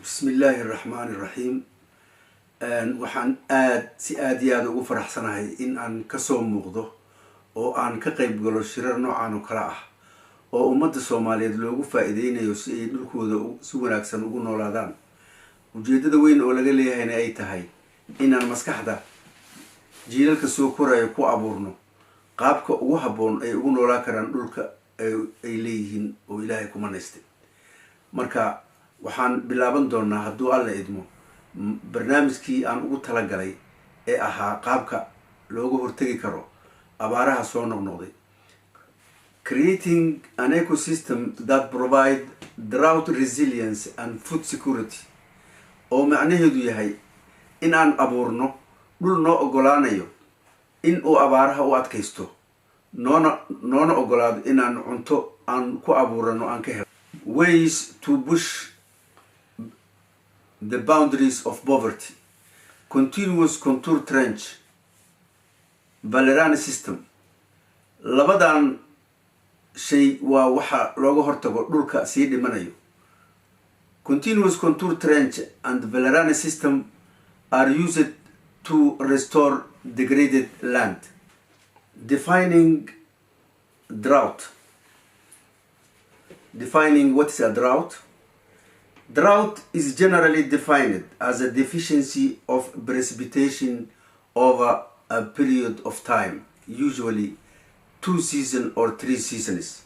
بسم الله الرحمن الرحيم. waxaan si aad iyo aad ugu faraxsanahay in aan kasoo muuqdo oo aan ka qayb galo shirar noocan oo kala ah oo ummadda Soomaaliyeed loogu faa'iideynayo si ay dhulkooda si wanaagsan ugu noolaadaan. ujeedada weyn oo laga leeyahay ay tahay in aan maskaxda jiilalka soo koraya ku abuurno qaabka ugu haboon ay ugu noolaan karaan dhulka ay leeyihiin oo Ilaahay ku manaystay. marka waxaan bilaaban doonaa hadduu Alle idmo barnaamijkii aan ugu talagalay ee ahaa qaabka looga hortagi karo abaaraha soo noqnoqday, creating an ecosystem that provide drought resilience and food security, oo macnaheedu yahay in aan abuurno dhul noo ogolaanayo in uu abaaraha u adkaysto, noona ogolaado in aan cunto aan ku abuurano aan ka helo. Ways to push the boundaries of poverty: continuous contour trench, Valleyron system. labadan shay waa waxa looga hortago dhulka sii dhimanayo. Continuous contour trench and Valleyron system are used to restore degraded land. Defining drought. Defining what is a drought. Drought is generally defined as a deficiency of precipitation over a period of time, usually 2 seasons or 3 seasons.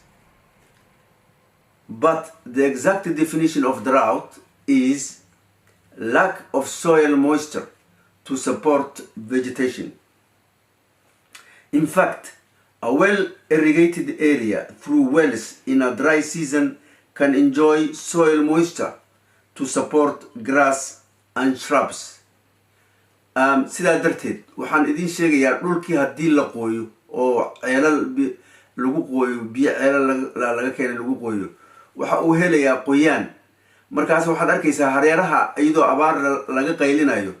But the exact definition of drought is lack of soil moisture to support vegetation. In fact, a well-irrigated area through wells in a dry season can enjoy soil moisture to support grass and shrubs. sidaa darteed waxaan idin sheegayaa dhulkii haddii la qooyo oo ceelal lagu qooyo, biyo ceelal laga keenay lagu qooyo, waxa uu helayaa qoyaan. markaas waxaad arkaysaa hareeraha iyadoo abaar laga qaylinayo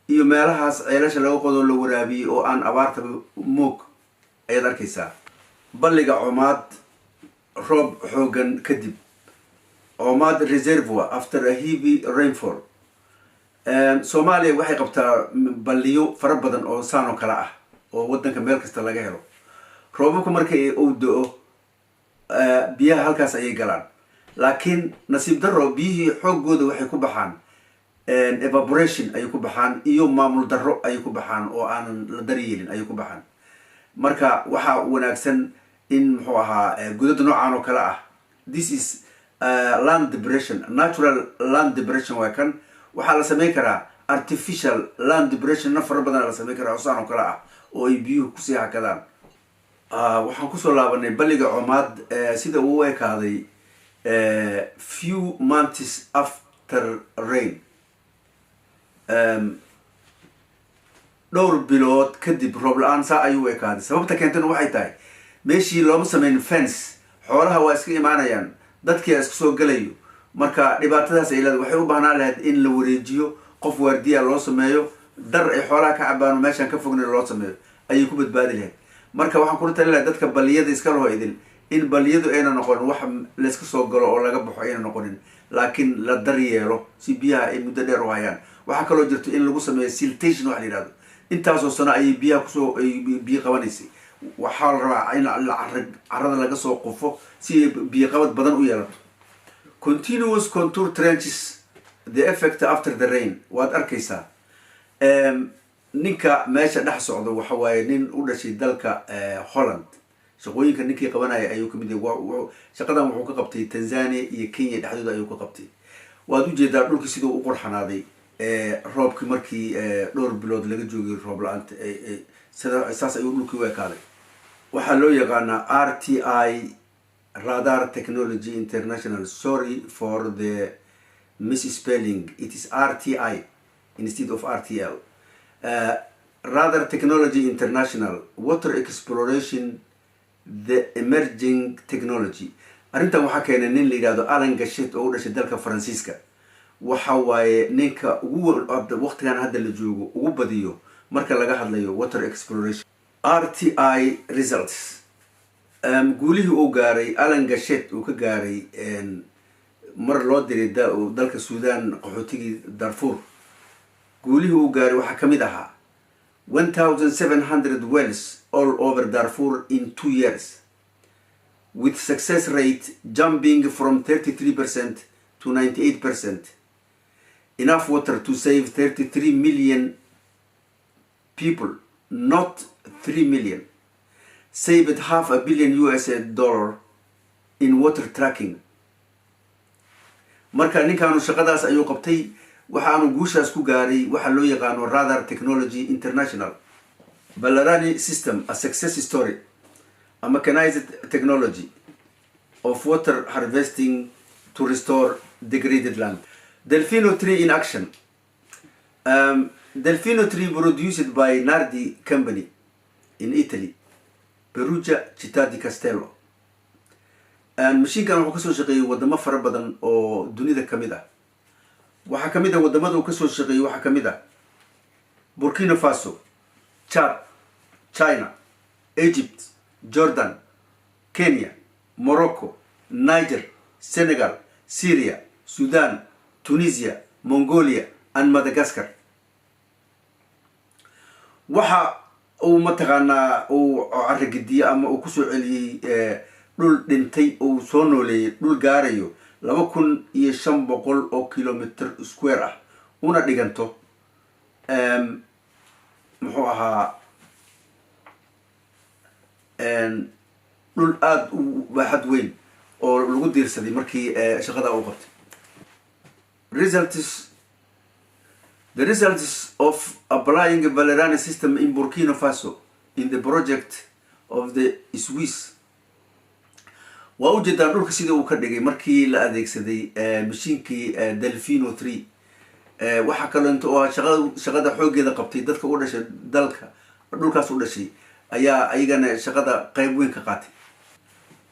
iyo meelahaas ceelasha laga qodo la waraabiyay oo aan abaarta moog ayaad arkaysaa. balliga Comaad roob xoogan kadib, Comaad reservoir after a heavy rainfall. Soomaaliya waxay qabtaa balliyo fara badan oo saan oo kala ah oo wadanka meel kasta laga helo. roobabku markay uu da'o biyaha halkaas ayay galaan, laakiin nasiib darro biyihii xoogooda waxay ku baxaan evaporation ayay ku baxaan iyo maamul darro ayay ku baxaan oo aanan la daryeelin ayay ku baxaan. marka waxa wanaagsan in muxuu ahaa godad noocan oo kala ah. This is land depression, natural land depression. waa kan waxaa la sameyn karaa artificial land depression, na fara badan la sameyn karaa oo saan oo kala ah oo ay biyuhu kusii hakadaan. waxaan kusoo laabanay balliga Comaad sida uu ekaaday few months after rain. dhowr bilood kadib roob la-aan saa ayuu ekaaday. sababta keentana waxay tahay meeshii looma sameyn fence, xoolaha waa iska imaanayaan, dadkii isku soo galayo. marka dhibaatadaas ay leedahay waxay u baahnaan lahayd in la wareejiyo, qof waardiya loo sameeyo, dar ay xoolaha ka cabaan meeshan ka fogna loo sameeyo ayay ku badbaadi lahayd. marka waxaan ku talin lahaa dadka balliyada iska loo idin in balliyadu ayna noqonin wax la iska soo galo oo laga baxo ayna noqonin, laakiin la daryeelo si biyaha ay muddo dheer u hayaan. waxaa kaloo jirto in lagu sameeyo siltation wax la yiraahdo. intaasoo sano ayay biyaha kusoo biyo qabanaysay. waxaa la rabaa in carrada laga soo qufo si biyo qabad badan u yeelato. Continuous contour trenches, the effect after the rain. waad arkaysaa ninka meesha dhex socdo waxa waaye nin u dhashay dalka Holland. shaqooyinka ninkii qabanaya ayuu ka mid yahay. shaqadan wuxuu ka qabtay Tanzania iyo Kenya dhexdooda ayuu ka qabtay. waad u jeedaa dhulkii sidoo u qurxanaaday roobkii markii dhowr bilood laga joogay roob la-aanta saas ayuu dhulkii u ekaaday. waxaa loo yaqaanaa RTI, Radar Technology International. Sorry for the misspelling, it is RTI instead of RTL. Radar Technology International, water exploration, the emerging technology. arrintan waxaa keenay nin la yiraahdo Alan Gachet oo u dhashay dalka Faransiiska. waxa waaye ninka ugu waqtigan hadda la joogo ugu badiyo marka laga hadlayo water exploration. RTI results. guulihii uu gaaray Alan Gachet uu ka gaaray mar loo diray dalka Suudaan qaxootigii Darfur guulihii uu gaaray waxaa ka mid ahaa 1,700 wells all over Darfur in 2 years, with success rate jumping from 33% to 98%. Enough water to save 33 million people, not 3 million. Saved $500 million in water tracking. Marka ninkaanu shaqadaas ayuu qabtay waxaanu guushaas ku gaaray waxa loo yaqaano Radar Technology International. Balarani system, a success story, a mechanized technology of water harvesting to restore degraded land. Delfino 3 in action. Delfino 3 produced by Nardi company in Italy, Perugia, Città di Castello. Mashiinkan wuxuu kasoo shaqeeyay wadamo fara badan oo dunida kamid ah. Waxaa kamid ah wadamada uu kasoo shaqeeyay waxaa kamid ah Burkina Faso, Chad, China, Egypt, Jordan, Kenya, Morocco, Niger, Senegal, Syria, Sudan, Tunisia, Mongolia, and Madagascar. Waxa uu mataqaanaa uu aragdiye ama uu kusoo celiyay dhul dhintay oo soo nooleeyay dhul gaarayo 2,500 oo kilometer square ah una dhiganto muxuu ahaa dhul aad u baaxad weyn oo lagu diirsaday markii shaqada uu qabtay. The results of applying a Balarani system in Burkina Faso in the project of the Swiss. Waa ujeedaan dhulka sida uu ka dhigay markii la adeegsaday mashiinkii Delfino 3. Waxa kale oo shaqada xoogeeda qabtay dadka u dhashay dalka dhulkaas u dhashay ayaa ayagana shaqada qayb weyn ka qaatay.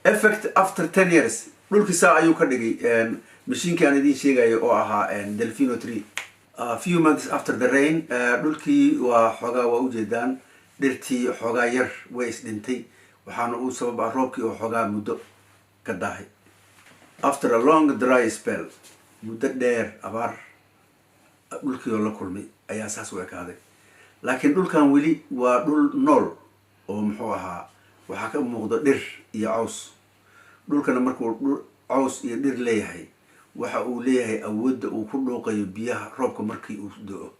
Effect after 10 years dhulkii saa ayuu ka dhigay mashiinkii aan idin sheegayo oo ahaa Delfino 3. A few months after the rain dhulkii waa xogaa waa ujeedaan dhirtii xogaa yar way isdhintay waxaana uu sabab roobkii oo xogaa muddo ka dahay. After a long dry spell muddo dheer abaar dhulkii oo la kulmay ayaa saas u ekaaday. Laakiin dhulkan weli waa dhul nool oo muxuu ahaa waxaa ka muuqda dhir iyo caws. dhulkana markuu caws iyo dhir leeyahay waxa uu leeyahay awoodda uu ku dhooqayo biyaha roobka markii uu da'o.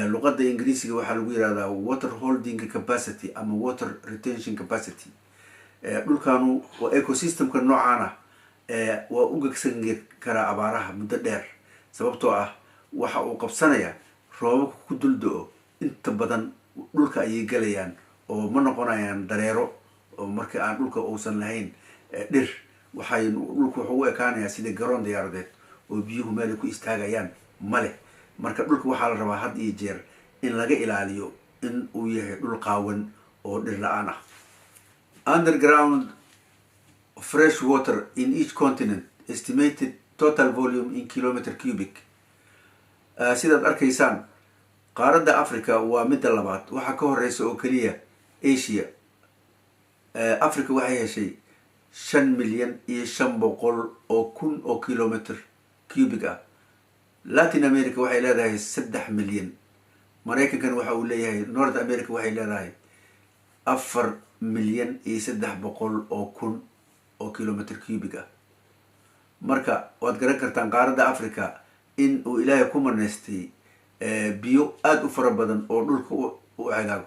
luqadda Ingiriisiga waxaa lagu yiraahdaa water holding capacity ama water retention capacity. dhulkanu waa ecosystemka noocan ah waa u gegsan karaa abaaraha muddo dheer sababtoo ah waxa uu qabsanaya roobabka ku dul da'o inta badan dhulka ayay galayaan oo ma noqonayaan dareero oo marka aan dhulka uusan lahayn dhir waxay dhulku wuxuu u ekaanayaa sida garoon diyaaradeed oo biyuhu meel ku istaagayaan male. marka dhulka waxaa la rabaa had iyo jeer in laga ilaaliyo in uu yahay dhul qaawan oo dhir la'aan ah. Underground fresh water in each continent estimated total volume in kilometer cubic. sidaad arkaysaan qaaradda Africa waa midda labaad waxa ka horeysa oo kaliya Asia. Africa waxay heshay 5,500,000 oo kilometer cubic ah. Latin America waxay leedahay 3 milyan. Mareykankan waxa uu leeyahay North America waxay leedahay 4,300,000 oo kilometer cubic ah. marka waad garan kartaan qaaradda Africa in uu Ilaahay ku maneystay biyo aad u fara badan oo dhulka u cagaago.